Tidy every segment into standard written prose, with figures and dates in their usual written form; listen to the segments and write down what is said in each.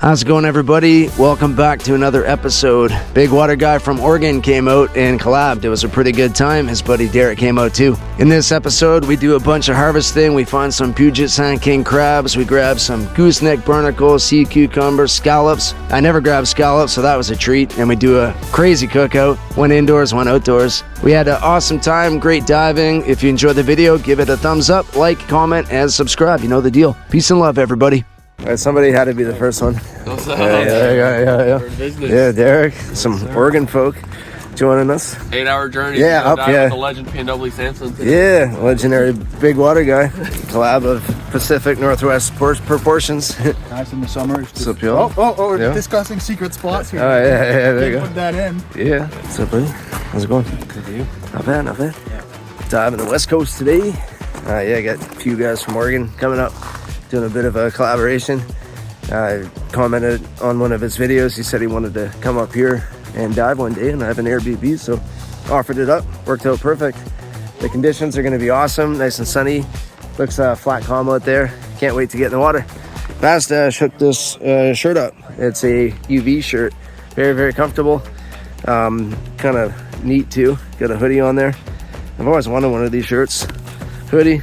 How's it going, everybody? Welcome back to another episode. Big water guy from Oregon came out and collabed. It was a pretty good time. His buddy Derek came out too. In this episode, we do a bunch of harvesting. We find some Puget Sound King Crabs. We grab some Gooseneck, Barnacles, sea cucumbers, Scallops. I never grabbed Scallops, so that was a treat. And we do a crazy cookout. One indoors, one outdoors. We had an awesome time, great diving. If you enjoyed the video, give it a thumbs up, like, comment, and subscribe. You know the deal. Peace and love, everybody. All right, somebody had to be the first one. Yeah, Derek, some Oregon folk joining us. 8-hour journey. Yeah, up, with the legend PNW Samson. Yeah, legendary big water guy. Collab of Pacific Northwest proportions. Nice in the summer. What's up, y'all? We're discussing secret spots here. Oh, yeah, there you go. Put that in. Yeah. What's up, buddy? How's it going? Good to you. Not bad, not bad. Yeah. Diving the West Coast today. I got a few guys from Oregon coming up. Doing a bit of a collaboration. I commented on one of his videos. He said he wanted to come up here and dive one day, and I have an Airbnb, so offered it up. Worked out perfect. The conditions are going to be awesome, nice and sunny. Looks flat calm out there. Can't wait to get in the water. Fast shook this shirt up. It's a UV shirt. Very, very comfortable. Kind of neat too. Got a hoodie on there. I've always wanted one of these shirts. Hoodie.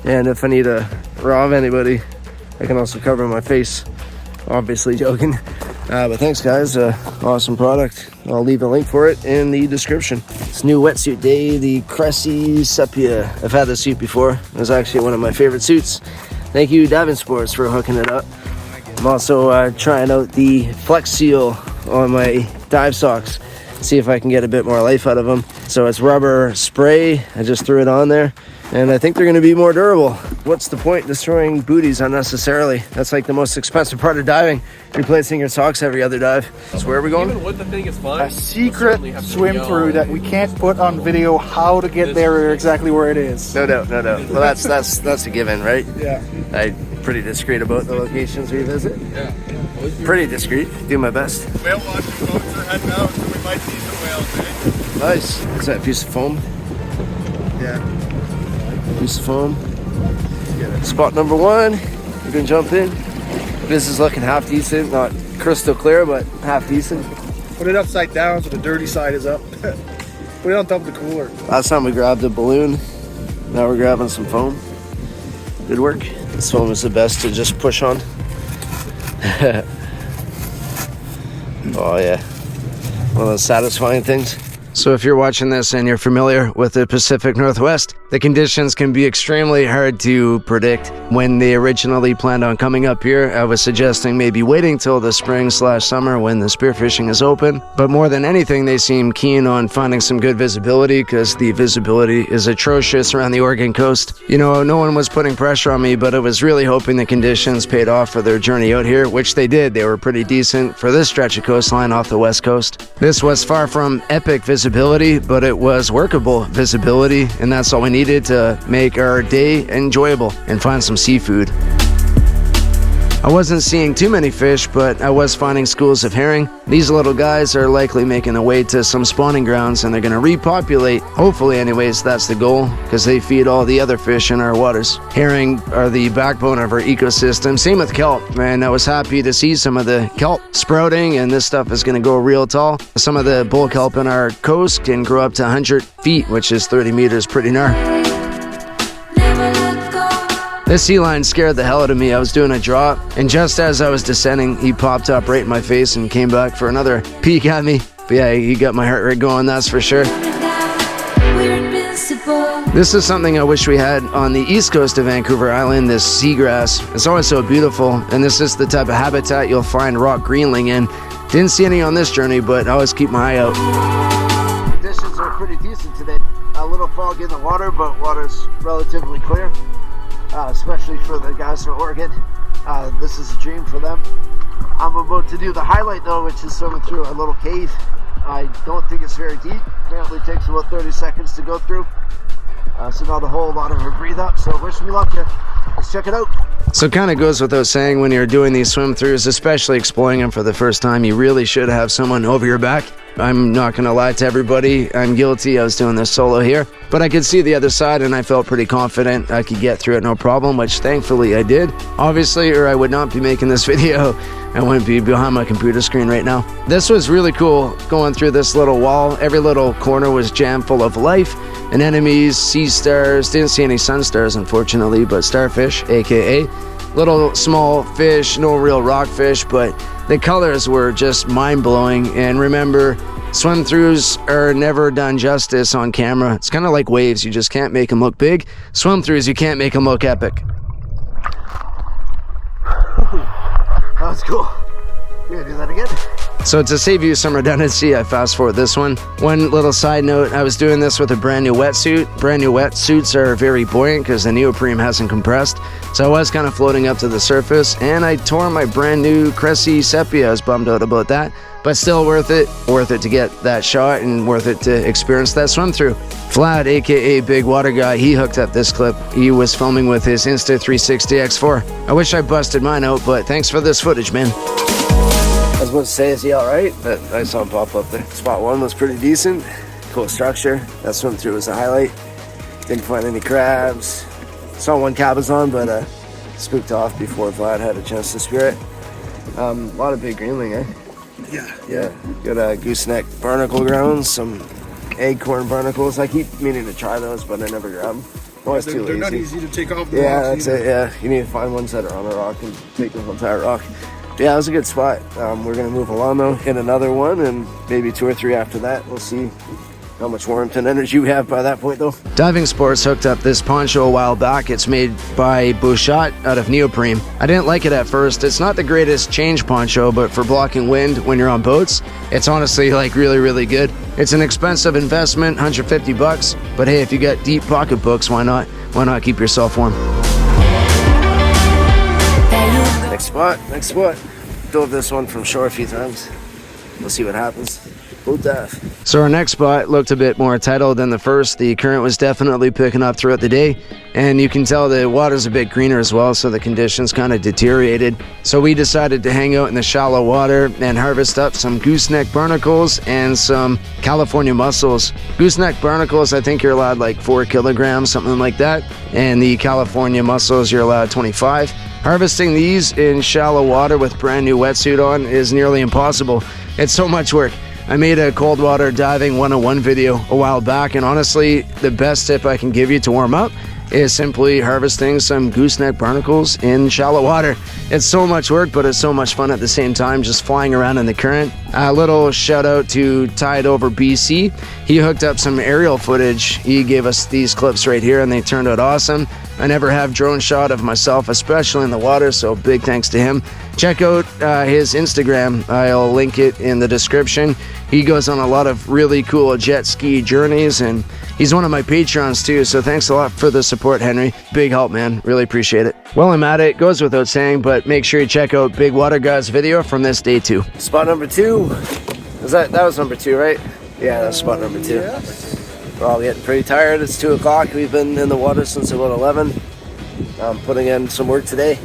And if I need to rob anybody, I can also cover my face. Obviously joking. But thanks, guys. Awesome product. I'll leave a link for it in the description. It's new wetsuit day, the Cressy Sepia. I've had this suit before. It was actually one of my favorite suits. Thank you, Diving Sports, for hooking it up. I'm also trying out the Flex Seal on my dive socks. See if I can get a bit more life out of them. So it's rubber spray. I just threw it on there, and I think they're going to be more durable. What's the point destroying booties unnecessarily? That's like the most expensive part of diving, replacing your socks every other dive. So where are we going? Even with the thing is fun. A secret swim through that we can't put on video how to get there or exactly where it is. No doubt, no doubt. Well, that's a given, right? Yeah. I'm pretty discreet about the locations we visit. Yeah. Pretty discreet. Do my best. Whale watching boats are heading out, so we might see some whales, eh? Nice. Is that a piece of foam? Yeah. Piece of foam. Spot number one. You can jump in. This is looking half decent, not crystal clear, but half decent. Put it upside down so the dirty side is up. Put it on top of the cooler. Last time we grabbed a balloon. Now we're grabbing some foam. Good work. This foam is the best to just push on. Oh yeah, one of those satisfying things. So if you're watching this and you're familiar with the Pacific Northwest, the conditions can be extremely hard to predict. When they originally planned on coming up here, I was suggesting maybe waiting till the spring/summer when the spearfishing is open. But more than anything, they seem keen on finding some good visibility, because the visibility is atrocious around the Oregon coast. You know, no one was putting pressure on me, but I was really hoping the conditions paid off for their journey out here, which they did. They were pretty decent for this stretch of coastline off the west coast. This was far from epic visibility, but it was workable visibility, and that's all we needed to make our day enjoyable and find some seafood. I wasn't seeing too many fish, but I was finding schools of herring. These little guys are likely making their way to some spawning grounds, and they're going to repopulate. Hopefully, anyways, that's the goal, because they feed all the other fish in our waters. Herring are the backbone of our ecosystem. Same with kelp, man. I was happy to see some of the kelp sprouting, and this stuff is going to go real tall. Some of the bull kelp in our coast can grow up to 100 feet, which is 30 meters, pretty gnar. This sea lion scared the hell out of me. I was doing a drop, and just as I was descending, he popped up right in my face and came back for another peek at me. But yeah, he got my heart rate going, that's for sure. This is something I wish we had on the east coast of Vancouver Island, this seagrass. It's always so beautiful, and this is the type of habitat you'll find rock greenling in. Didn't see any on this journey, but I always keep my eye out. Conditions are pretty decent today. A little fog in the water, but water's relatively clear. Especially for the guys from Oregon. This is a dream for them. I'm about to do the highlight though, which is swimming through a little cave. I don't think it's very deep. Apparently it takes about 30 seconds to go through. So not a whole lot of a breathe up. So wish me luck here. Let's check it out. So it kind of goes without saying, when you're doing these swim throughs, especially exploring them for the first time, you really should have someone over your back. I'm not gonna lie to everybody, I'm guilty. I was doing this solo here, but I could see the other side and I felt pretty confident I could get through it no problem, which thankfully I did, obviously, or I would not be making this video. I wouldn't be behind my computer screen right now. This was really cool, going through this little wall. Every little corner was jammed full of life, anemones, sea stars. Didn't see any sun stars, unfortunately, but starfish, aka little small fish, no real rockfish, but the colors were just mind-blowing. And remember, swim-throughs are never done justice on camera. It's kind of like waves, you just can't make them look big. Swim-throughs, you can't make them look epic. That was cool. You gonna do that again? So to save you some redundancy, I fast forward this one. One little side note, I was doing this with a brand new wetsuit. Brand new wetsuits are very buoyant because the neoprene hasn't compressed. So I was kind of floating up to the surface and I tore my brand new Cressy Sepia. I was bummed out about that, but still worth it. Worth it to get that shot and worth it to experience that swim through. Vlad, aka Big Water Guy, he hooked up this clip. He was filming with his Insta360 X4. I wish I busted mine out, but thanks for this footage, man. I was about to say, is he alright? But I saw him pop up there. Spot one was pretty decent. Cool structure. That swim through was a highlight. Didn't find any crabs. Saw one cabezon, but spooked off before Vlad had a chance to spear it. A lot of big greenling, eh? Yeah. Got gooseneck barnacle grounds, some acorn barnacles. I keep meaning to try those, but I never grab them. Always too lazy. They're not easy to take off the Yeah, rocks that's it. Yeah, you need to find ones that are on a rock and take the whole entire rock. Yeah, it was a good spot. We're gonna move along though, hit another one, and maybe 2 or 3 after that. We'll see how much warmth and energy we have by that point though. Diving Sports hooked up this poncho a while back. It's made by Bouchat out of neoprene. I didn't like it at first. It's not the greatest change poncho, but for blocking wind when you're on boats, it's honestly like really, really good. It's an expensive investment, 150 bucks, but hey, if you got deep pocketbooks, why not? Why not keep yourself warm? Next spot. Dove this one from shore a few times. We'll see what happens. Boat dive. So our next spot looked a bit more tidal than the first. The current was definitely picking up throughout the day, and you can tell the water's a bit greener as well, so the conditions kind of deteriorated. So we decided to hang out in the shallow water and harvest up some gooseneck barnacles and some California mussels. Gooseneck barnacles, I think you're allowed like 4 kilograms, something like that, and the California mussels, you're allowed 25. Harvesting these in shallow water with brand new wetsuit on is nearly impossible. It's so much work. I made a cold water diving 101 video a while back, and honestly, the best tip I can give you to warm up is simply harvesting some gooseneck barnacles in shallow water. It's so much work, but it's so much fun at the same time, just flying around in the current. A little shout out to Tide Over BC. He hooked up some aerial footage. He gave us these clips right here and they turned out awesome. I never have drone shot of myself, especially in the water, so big thanks to him. Check out his Instagram. I'll link it in the description. He goes on a lot of really cool jet ski journeys, and he's one of my Patreons too, so thanks a lot for the support, Henry. Big help, man. Really appreciate it. Well, I'm at it. Goes without saying, but make sure you check out Big Water Guy's video from this day 2. Spot number 2. That was number 2, right? Yeah, that's spot number 2. Yes. We're all getting pretty tired. It's 2 o'clock. We've been in the water since about 11. I'm putting in some work today.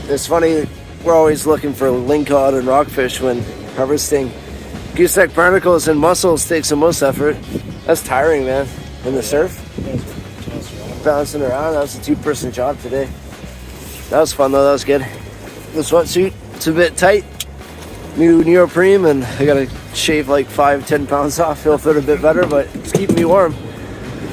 It's funny, we're always looking for lingcod and rockfish when harvesting. Gooseneck barnacles and mussels takes the most effort. That's tiring, man. In the surf. Bouncing around. That was a 2-person job today. That was fun though. That was good. The sweatsuit, it's a bit tight. New neoprene, and I gotta shave like 5-10 pounds off. Feel fit a bit better, but it's keeping me warm.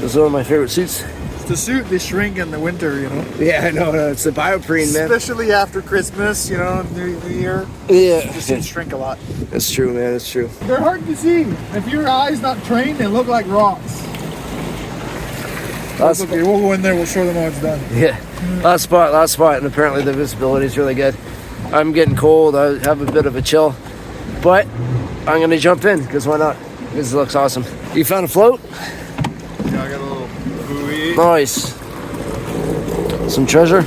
This is one of my favorite suits. It's the suit they shrink in the winter, you know. Yeah, I know. It's the bioprene, man. Especially after Christmas, you know, New Year. Yeah, the suits shrink a lot. It's true, man. It's true. They're hard to see. If your eye's not trained, they look like rocks. That's okay. We'll go in there. We'll show them how it's done. Yeah, last spot, and apparently the visibility is really good. I'm getting cold. I have a bit of a chill, but I'm gonna jump in because why not? This looks awesome. You found a float? Yeah, I got a little buoy. Nice. Some treasure.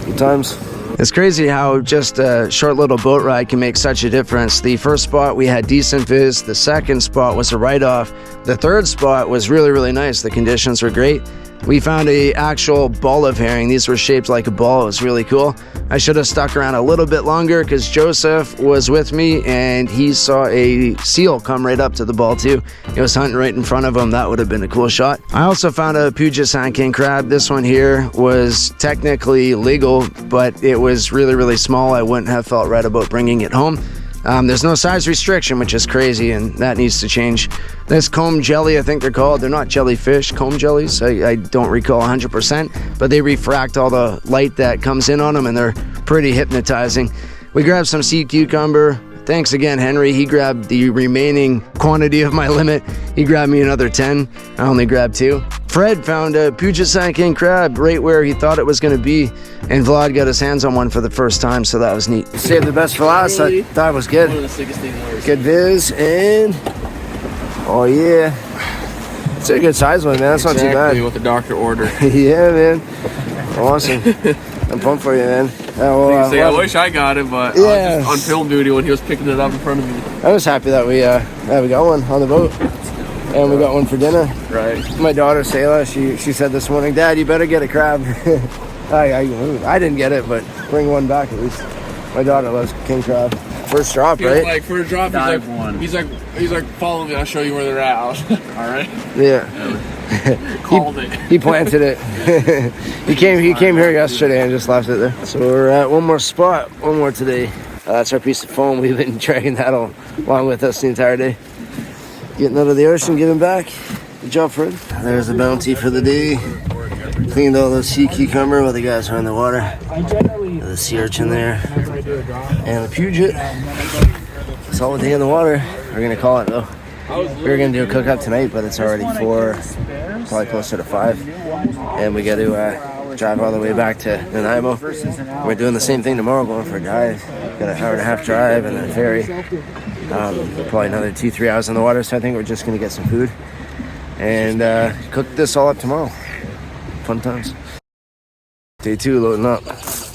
Good times. It's crazy how just a short little boat ride can make such a difference. The first spot we had decent viz. The second spot was a write-off. The third spot was really, really nice. The conditions were great. we found a actual ball of herring. These were shaped like a ball. It was really cool. I should have stuck around a little bit longer because Joseph was with me and he saw a seal come right up to the ball too. It was hunting right in front of him. That would have been a cool shot. I also found a Puget Sound King Crab. This one here was technically legal, but it was really, really small. I wouldn't have felt right about bringing it home. There's no size restriction, which is crazy, and that needs to change. This comb jelly, I think they're called. They're not jellyfish, comb jellies. I don't recall 100%, but they refract all the light that comes in on them, and they're pretty hypnotizing. We grabbed some sea cucumber. Thanks again, Henry. He grabbed the remaining quantity of my limit. He grabbed me another 10. I only grabbed 2. Fred found a Puget Sound King Crab right where he thought it was going to be, and Vlad got his hands on one for the first time, so that was neat. Saved the best for last. I thought it was good. One of the sickest things I've ever Good viz, and oh yeah, it's a good size one, man. That's not too bad. What the doctor ordered. Yeah, man. Awesome. I'm pumped for you, man. I wish I got it, but yeah. I was just on film duty when he was picking it up in front of me. I was happy that we got one on the boat, and we got one for dinner. Right. My daughter Sayla, she said this morning, Dad, you better get a crab. I didn't get it, but bring one back at least. My daughter loves king crab. First drop, right? Like first drop, he's like, follow me. I'll show you where they're at. All right. Yeah. Called it. He planted it. he came here yesterday and just left it there. So we're at one more spot, one more today. That's our piece of foam. We've been dragging that along with us the entire day. Getting out of the ocean, giving back. Good job, Fred. There's the bounty for the day. Cleaned all those sea cucumber while the guys are in the water. The sea urchin there. And the Puget. Solid day in the water. We're going to call it though. We were going to do a cookout tonight, but it's already 4, probably closer to 5. And we got to drive all the way back to Nanaimo. We're doing the same thing tomorrow, going for a dive. Got an hour and a half drive and then a ferry. Probably another 2-3 hours in the water, so I think we're just going to get some food and cook this all up tomorrow. Fun times. Day 2 loading up.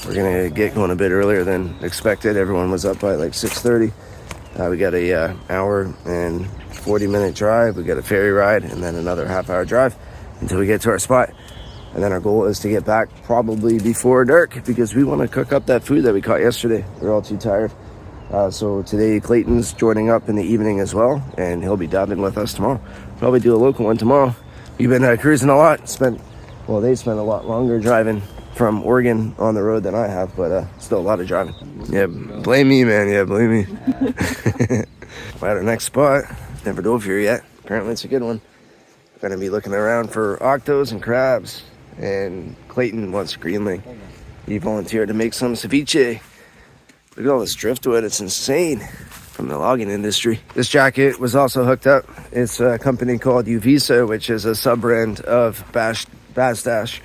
We're going to get going a bit earlier than expected. Everyone was up by like 6:30. We got a hour and 40-minute drive. We got a ferry ride and then another half-hour drive until we get to our spot. And then our goal is to get back probably before dark because we want to cook up that food that we caught yesterday. We're all too tired. So today Clayton's joining up in the evening as well, and he'll be diving with us tomorrow. Probably do a local one tomorrow. We've been cruising a lot. They spent a lot longer driving from Oregon on the road than I have, but still a lot of driving. Yeah, blame me, man. Yeah, blame me. We're at our next spot. Never dove here yet. Apparently it's a good one. We're gonna be looking around for octos and crabs, and Clayton wants greenling. He volunteered to make some ceviche. Look at all this driftwood. It's insane from the logging industry. This jacket was also hooked up. It's a company called Uvisa, which is a sub-brand of Bastash.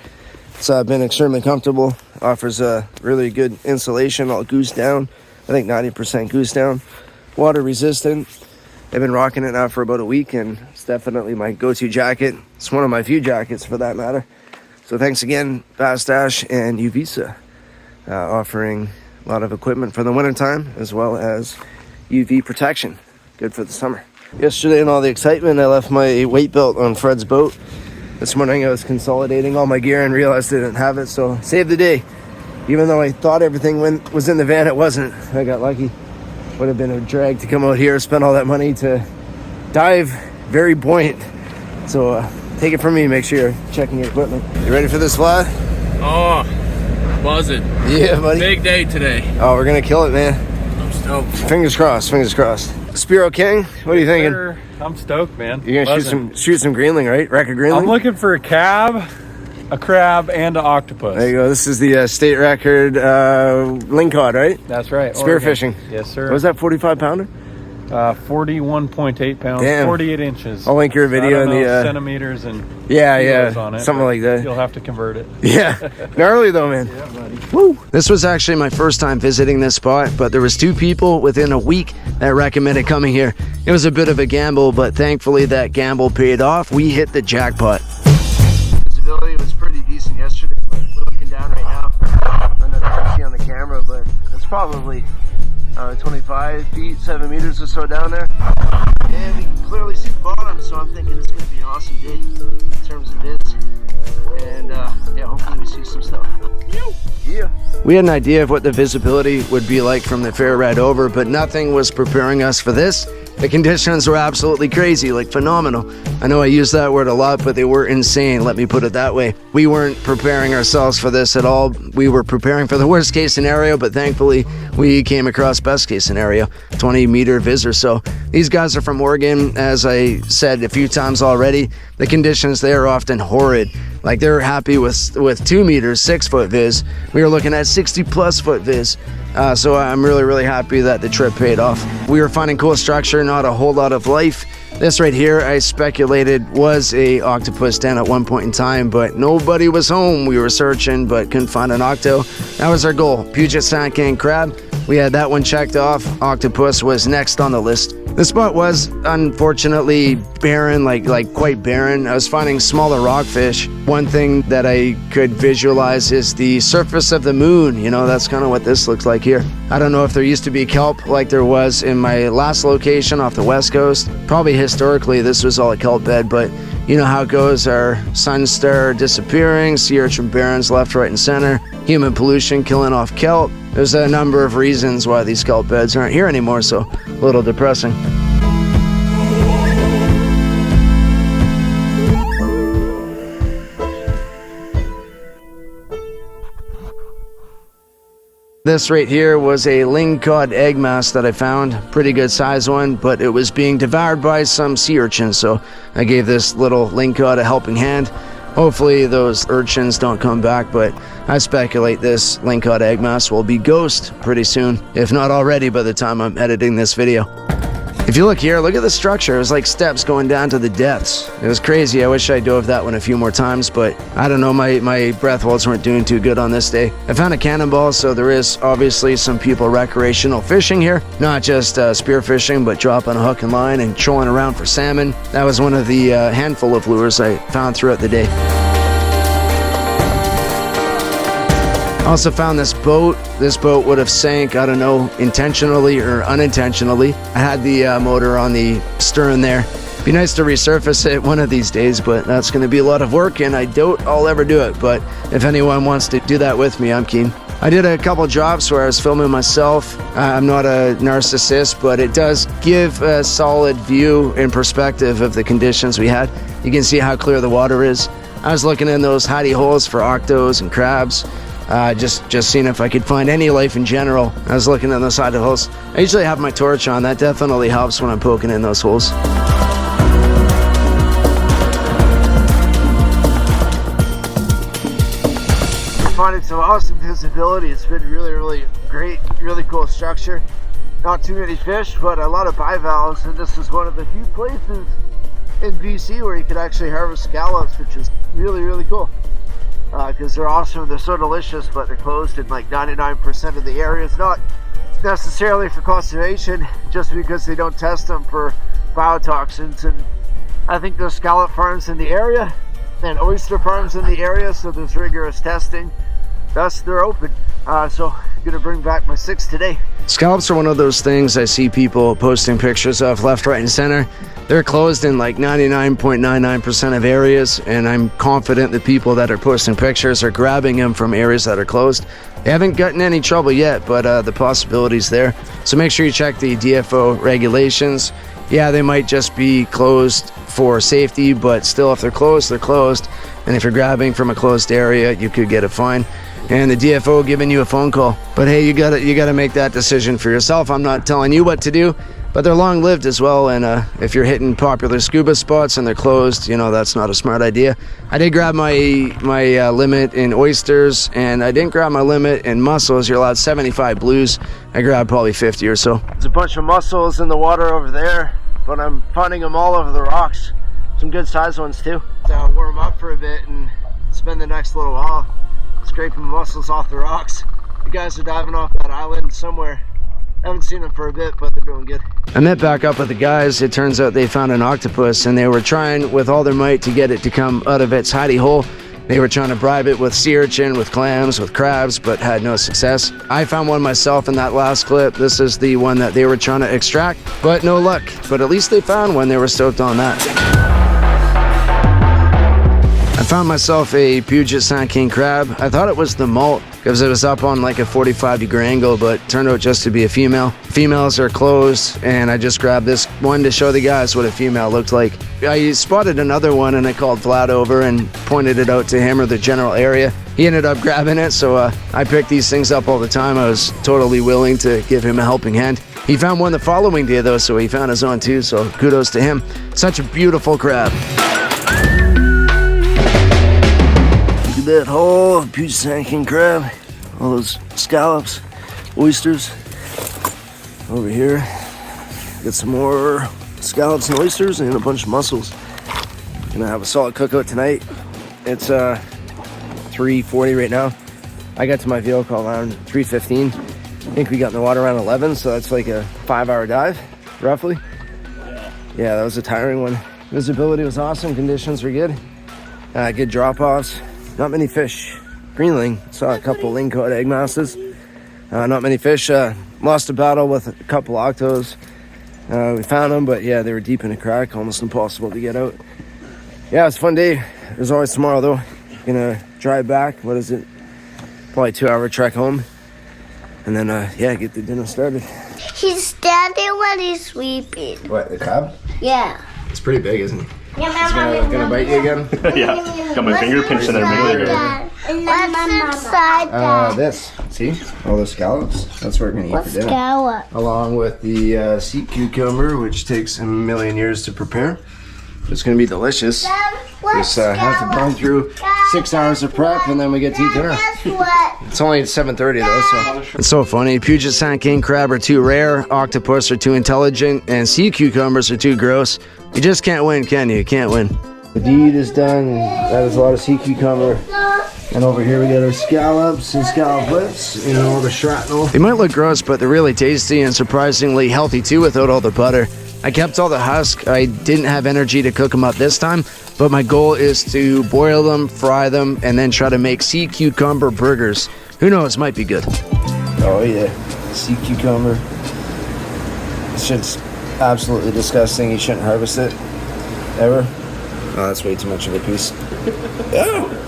It's been extremely comfortable. Offers a really good insulation, all goose down. I think 90% goose down. Water resistant. I've been rocking it now for about a week, and it's definitely my go-to jacket. It's one of my few jackets for that matter. So thanks again, Bastash and Uvisa, offering a lot of equipment for the wintertime as well as UV protection. Good for the summer. Yesterday in all the excitement, I left my weight belt on Fred's boat. This morning I was consolidating all my gear and realized I didn't have it, so saved the day. Even though I thought everything was in the van, it wasn't. I got lucky. Would have been a drag to come out here, spend all that money to dive very buoyant. So take it from me, make sure you're checking your equipment. You ready for this, Vlad? Oh, buzzing. Yeah, buddy. Big day today. Oh, we're gonna kill it, man. I'm stoked. Fingers crossed, fingers crossed. Spearo King, what are you thinking? Sure. I'm stoked, man. You're gonna shoot some greenling, right? Record greenling? I'm looking for a cab, a crab, and an octopus. There you go. This is the state record lingcod, right? That's right. Spearfishing. Yes, sir. What was that, 45 pounder? 41.8 pounds, Damn. 48 inches. I'll link your video in the centimeters and yeah, on it, something like that. You'll have to convert it. Yeah, gnarly though, man. Yeah, buddy. Woo! This was actually my first time visiting this spot, but there was 2 people within a week that recommended coming here. It was a bit of a gamble, but thankfully that gamble paid off. We hit the jackpot. Visibility was pretty decent yesterday, but we're looking down right now. I don't know if you can see on the camera, but it's probably 25 feet, 7 meters or so down there. And we can clearly see the bottom, so I'm thinking it's going to be an awesome day in terms of viz. And yeah, hopefully we see some stuff. Yeah. We had an idea of what the visibility would be like from the fair ride over, but nothing was preparing us for this. The conditions were absolutely crazy, like phenomenal. I know I use that word a lot, but they were insane, let me put it that way. We weren't preparing ourselves for this at all. We were preparing for the worst case scenario, but thankfully we came across best case scenario, 20-meter viz or so. These guys are from Oregon, as I said a few times already. The conditions there are often horrid. Like, they're happy with 2 meters, 6-foot viz. We were looking at 60+ foot viz. So I'm really happy that the trip paid off. We were finding cool structure, not a whole lot of life. This right here, I speculated was a octopus den at one point in time, but nobody was home. We were searching, but couldn't find an octo. That was our goal. Puget Sound King Crab. We had that one checked off. Octopus was next on the list. The spot was unfortunately barren, like quite barren. I was finding smaller rockfish. One thing that I could visualize is the surface of the moon. You know, that's kind of what this looks like here. I don't know if there used to be kelp like there was in my last location off the west coast. Probably historically this was all a kelp bed, but you know how it goes. Our sun star disappearing, sea urchin barrens left, right, and center, human pollution killing off kelp. There's a number of reasons why these kelp beds aren't here anymore, so a little depressing. This right here was a lingcod egg mass that I found. Pretty good size one, but it was being devoured by some sea urchins, so I gave this little lingcod a helping hand. Hopefully those urchins don't come back, but I speculate this lingcod egg mass will be ghost pretty soon, if not already by the time I'm editing this video. If you look here, look at the structure. It was like steps going down to the depths. It was crazy. I wish I dove that one a few more times, but I don't know, my breath holds weren't doing too good on this day. I found a cannonball, so there is obviously some people recreational fishing here. Not just spearfishing, but dropping a hook and line and trolling around for salmon. That was one of the handful of lures I found throughout the day. Also found this boat. This boat would have sank, I don't know, intentionally or unintentionally. I had the motor on the stern there. Be nice to resurface it one of these days, but that's going to be a lot of work, and I doubt I'll ever do it. But if anyone wants to do that with me, I'm keen. I did a couple drops where I was filming myself. I'm not a narcissist, but it does give a solid view and perspective of the conditions we had. You can see how clear the water is. I was looking in those hidey holes for octos and crabs. Just seeing if I could find any life in general. I was looking in those side of the holes. I usually have my torch on. That definitely helps when I'm poking in those holes. I'm finding some awesome visibility. It's been really great, really cool structure. Not too many fish, but a lot of bivalves, and this is one of the few places in BC where you could actually harvest scallops, which is really cool. Because they're awesome, they're so delicious, but they're closed in like 99% of the areas. Not necessarily for conservation, just because they don't test them for biotoxins. And I think there's scallop farms in the area and oyster farms in the area, so there's rigorous testing. Thus, they're open. So I'm gonna bring back my 6 today. Scallops are one of those things I see people posting pictures of left, right, and center. They're closed in like 99.99% of areas, and I'm confident the people that are posting pictures are grabbing them from areas that are closed. They haven't gotten any trouble yet, but the possibility's there. So make sure you check the DFO regulations. Yeah, they might just be closed for safety, but still, if they're closed, they're closed. And if you're grabbing from a closed area, you could get a fine. And the DFO giving you a phone call. But hey, you gotta make that decision for yourself. I'm not telling you what to do, but they're long-lived as well. And if you're hitting popular scuba spots and they're closed, you know, that's not a smart idea. I did grab my limit in oysters, and I didn't grab my limit in mussels. You're allowed 75 blues. I grabbed probably 50 or so. There's a bunch of mussels in the water over there, but I'm finding them all over the rocks. Some good sized ones too. So warm up for a bit and spend the next little while scraping mussels off the rocks. The guys are diving off that island somewhere. I haven't seen them for a bit, but they're doing good. I met back up with the guys. It turns out they found an octopus, and they were trying with all their might to get it to come out of its hidey hole. They were trying to bribe it with sea urchin, with clams, with crabs, but had no success. I found one myself in that last clip. This is the one that they were trying to extract, but no luck. But at least they found one. They were stoked on that. I found myself a Puget Sound King Crab. I thought it was the molt because it was up on like a 45-degree angle, but turned out just to be a female. Females are closed, and I just grabbed this one to show the guys what a female looked like. I spotted another one, and I called Vlad over and pointed it out to him or the general area. He ended up grabbing it, so I pick these things up all the time. I was totally willing to give him a helping hand. He found one the following day, though, so he found his own too, so kudos to him. Such a beautiful crab. That whole Puget Sound King Crab, all those scallops, oysters. Over here, got some more scallops and oysters and a bunch of mussels. Gonna have a solid cookout tonight. It's 3:40 right now. I got to my vehicle around 3:15. I think we got in the water around 11, so that's like a 5-hour dive, roughly. Yeah, that was a tiring one. Visibility was awesome, conditions were good. Good drop-offs. Not many fish. Greenling, saw a couple lingcod egg masses. Not many fish. Lost a battle with a couple octos. We found them, but yeah, they were deep in a crack, almost impossible to get out. Yeah, it was a fun day. There's always tomorrow though. Gonna drive back. What is it? Probably 2-hour trek home. And then, yeah, get the dinner started. He's standing when he's sleeping. What, the crab? Yeah. It's pretty big, isn't it? Yeah, Gonna bite you again? Yeah, got my finger pinched in there a minute ago. What's inside that? This. See? All those scallops. That's what we're gonna eat for dinner. Scallop? Along with the sea cucumber, which takes a million years to prepare. It's gonna be delicious. Just have to burn through 6 hours of prep, and then we get to eat dinner. It's only 7:30 though, so. It's so funny. Puget Sound King Crab are too rare, octopus are too intelligent, and sea cucumbers are too gross. You just can't win, can you? You can't win. The deed is done. That is a lot of sea cucumber. And over here we got our scallops and scallop lips and all the shrapnel. They might look gross, but they're really tasty and surprisingly healthy too without all the butter. I kept all the husk. I didn't have energy to cook them up this time, but my goal is to boil them, fry them, and then try to make sea cucumber burgers. Who knows, might be good. Oh yeah, sea cucumber. This shit's absolutely disgusting. You shouldn't harvest it, ever. Oh, that's way too much of a piece. Oh.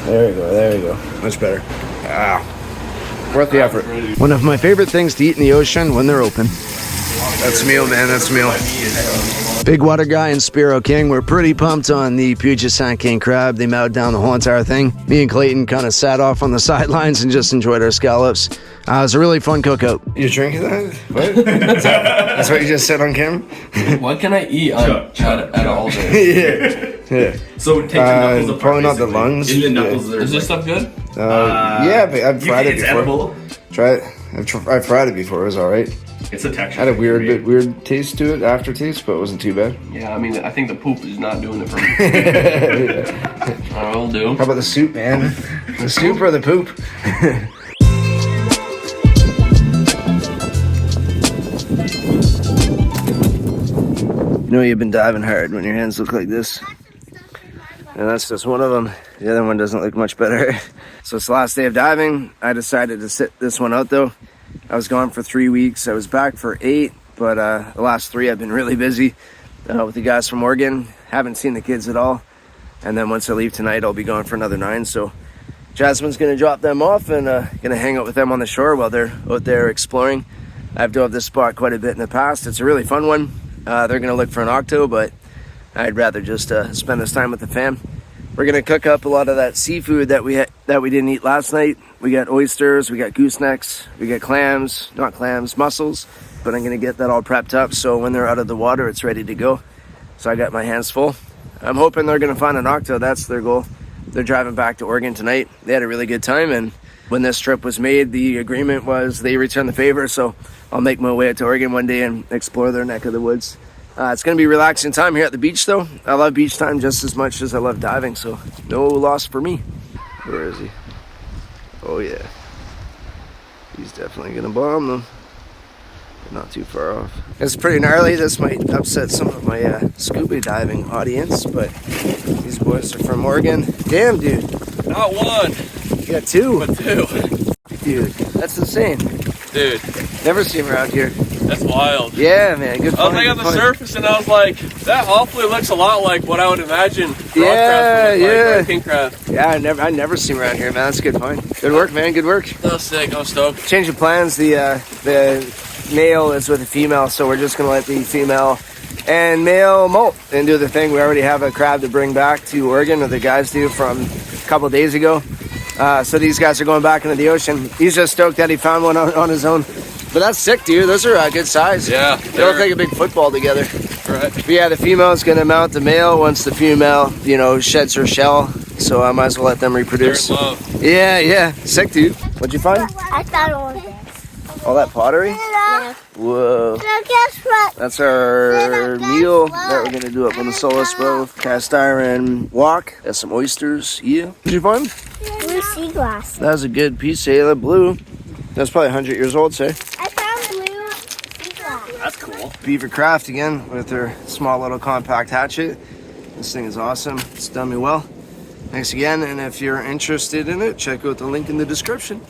There we go, there we go. Much better. Ah, worth the effort. One of my favorite things to eat in the ocean when they're open. That's meal, man, that's meal. Big water guy and Spearo King were pretty pumped on the Puget Sound King Crab. They mowed down the whole entire thing. Me and Clayton kind of sat off on the sidelines and just enjoyed our scallops. It was a really fun cookout. You drinking that? What? That's what you just said on camera? What can I eat at all day? Yeah. So take your knuckles apart. Probably not the lungs. In the knuckles, Is this stuff good? Yeah, but I've fried it it's before. edible. Try it. I've fried it before. It was all right. It's a texture. Had a weird taste to it, aftertaste, but it wasn't too bad. Yeah, I mean, I think the poop is not doing it for me. I will do. How about the soup, man? The soup or the poop? You know you've been diving hard when your hands look like this. And that's just one of them. The other one doesn't look much better. So it's the last day of diving. I decided to sit this one out though. I was gone for 3 weeks. I was back for 8, but the last 3 I've been really busy with the guys from Oregon. Haven't seen the kids at all. And then once I leave tonight, I'll be gone for another 9. So Jasmine's gonna drop them off and gonna hang out with them on the shore while they're out there exploring. I've dove this spot quite a bit in the past. It's a really fun one. They're gonna look for an octo, but I'd rather just spend this time with the fam. We're gonna cook up a lot of that seafood that we didn't eat last night. We got oysters, we got goosenecks, we got clams, not clams, mussels. But I'm gonna get that all prepped up so when they're out of the water, it's ready to go. So I got my hands full. I'm hoping they're gonna find an octo. That's their goal. They're driving back to Oregon tonight. They had a really good time, and when this trip was made, the agreement was they return the favor. So I'll make my way out to Oregon one day and explore their neck of the woods. It's going to be a relaxing time here at the beach though. I love beach time just as much as I love diving, so no loss for me. Where is he? Oh yeah. He's definitely going to bomb them. Not too far off. It's pretty gnarly. This might upset some of my scuba diving audience, but These boys are from Oregon. Damn, dude. Not one, You got two. but two. Dude, that's insane. Dude, Never seen them around here. that's wild. Yeah, man. Good I was fun. like on good the fun. surface and I was like, that hopefully looks a lot like what I would imagine rock crabs would Yeah, look yeah. like, right? King crab. Yeah, I never seen them around here, man. That's good fun. Good work, man. Good work. That was sick. I was stoked. Change of plans. The male is with a female, so we're just gonna let the female and male molt and do the thing. We already have a crab to bring back to Oregon, or the guys do, from a couple days ago. So these guys are going back into the ocean. He's just stoked that he found one on his own. But that's sick, dude. Those are good size. Yeah. They look like a big football together. Right. But yeah, the female is going to mount the male once the female, sheds her shell. So I might as well let them They're reproduce. in love. Yeah. Sick, dude. What'd you find? I thought it was this. All that pottery? Yeah. Whoa. So guess what? That's our meal that we're going to do up on the Solis, bro. Cast iron wok. Got some oysters. Yeah. What'd you find? Blue sea glass. That was a good piece, Sailor Blue. That's probably 100 years old, say. I found blue sea glass. That's cool. Beaver Craft again with their small little compact hatchet. This thing is awesome. It's done me well. Thanks again, and if you're interested in it, check out the link in the description.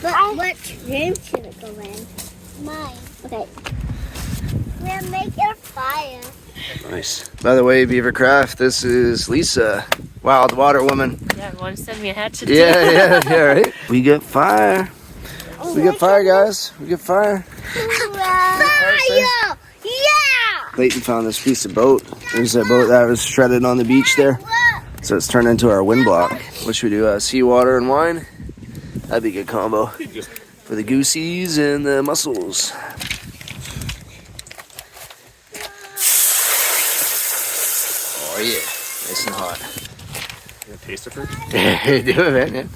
But what trim should it go in? Mine. Okay. We're making a fire. Nice. By the way, Beaver Craft, this is Lisa, Wild Water Woman. Yeah, want to send me a hatchet? Yeah, right? We get fire. We get fire, guys. We get fire. Fire! Yeah! Clayton found this piece of boat. There's a boat that was shredded on the beach there. So it's turned into our wind block. What should we do? Seawater and wine? That'd be a good combo. For the goosies and the mussels. Oh yeah, nice and hot. You gonna taste it first? Do it, man. Yeah.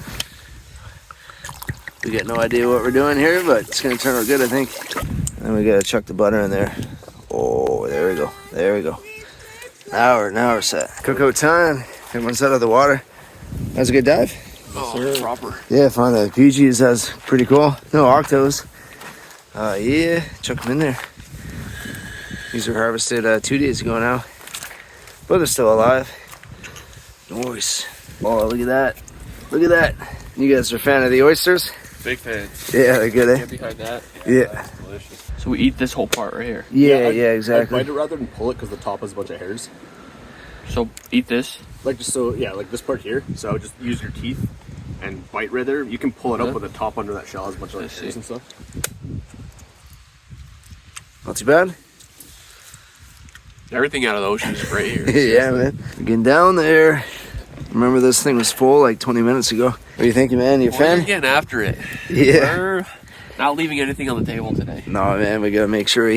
We got no idea what we're doing here, but it's gonna turn out good, I think. And we gotta chuck the butter in there. Oh, there we go. There we go. Now we're set. Cookout time. Everyone's out of the water. That was a good dive. Oh, proper. Yeah, found the PGs. That's pretty cool. No octos. Yeah, chuck them in there. These were harvested 2 days ago now, but they're still alive. Nice. Oh, look at that. Look at that. You guys are a fan of the oysters? Big fan. Yeah, they're good, eh? Get behind that. Yeah. That's delicious. So we eat this whole part right here. Yeah, I'd exactly. bite it rather than pull it because the top has a bunch of hairs. So eat this. Like this part here. So just use your teeth and bite right there. You can pull it up, but the top under that shell has a bunch of hairs and stuff. Not too bad. Everything out of the ocean is great here. Yeah, man. We're getting down there. Remember, this thing was full like 20 minutes ago. What are you thinking, man? You a We're fan? getting after it. Yeah. We're not leaving anything on the table today. No, man, we gotta make sure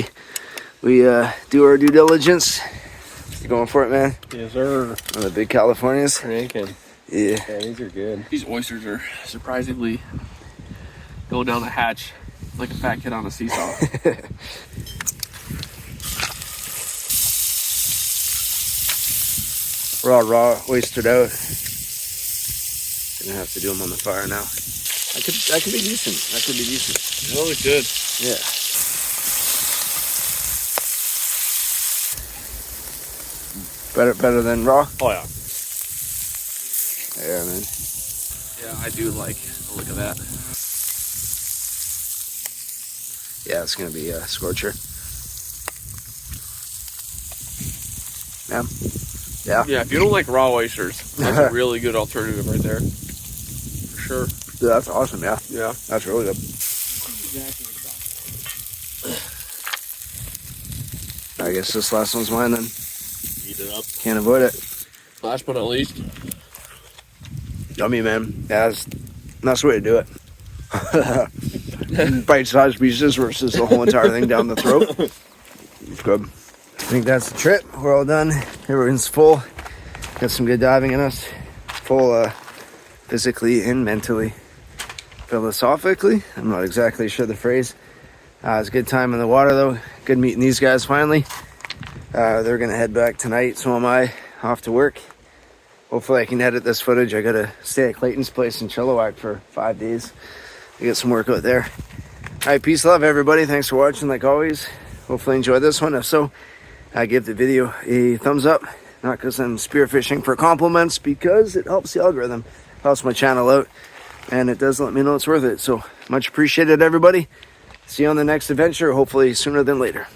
we do our due diligence. You going for it, man? Yes, sir. On the big Californias? Cranking. Yeah. Yeah, these are good. These oysters are surprisingly going down the hatch like a fat kid on a seesaw. We're all raw, oystered out. Gonna have to do them on the fire now. That could be decent. That could be decent. That looks good. Yeah. Better than raw? Oh yeah. Yeah, man. Yeah, I do like the look of that. Yeah, it's gonna be a scorcher. Yeah. Yeah. Yeah, if you don't like raw oysters, that's a really good alternative right there. For sure. Dude, that's awesome, yeah. Yeah. That's really good. I guess this last one's mine then. Eat it up. Can't avoid it. Last but not least. Yummy, man. Yeah, that's the way to do it. Bite-sized pieces versus the whole entire thing down the throat. It's good. I think that's the trip. We're all done. Everyone's full. Got some good diving in us. Full physically and mentally. Philosophically, I'm not exactly sure the phrase. It was a good time in the water though. Good meeting these guys finally. They're gonna head back tonight, so am I. Off to work. Hopefully I can edit this footage. I gotta stay at Clayton's place in Chilliwack for 5 days. I get some work out there. Alright, peace, love everybody. Thanks for watching like always. Hopefully you enjoyed this one. If so, give the video a thumbs up. not because I'm spearfishing for compliments, because it helps the algorithm, helps my channel out, and it does let me know it's worth it. So much appreciated, everybody. See you on the next adventure, hopefully sooner than later.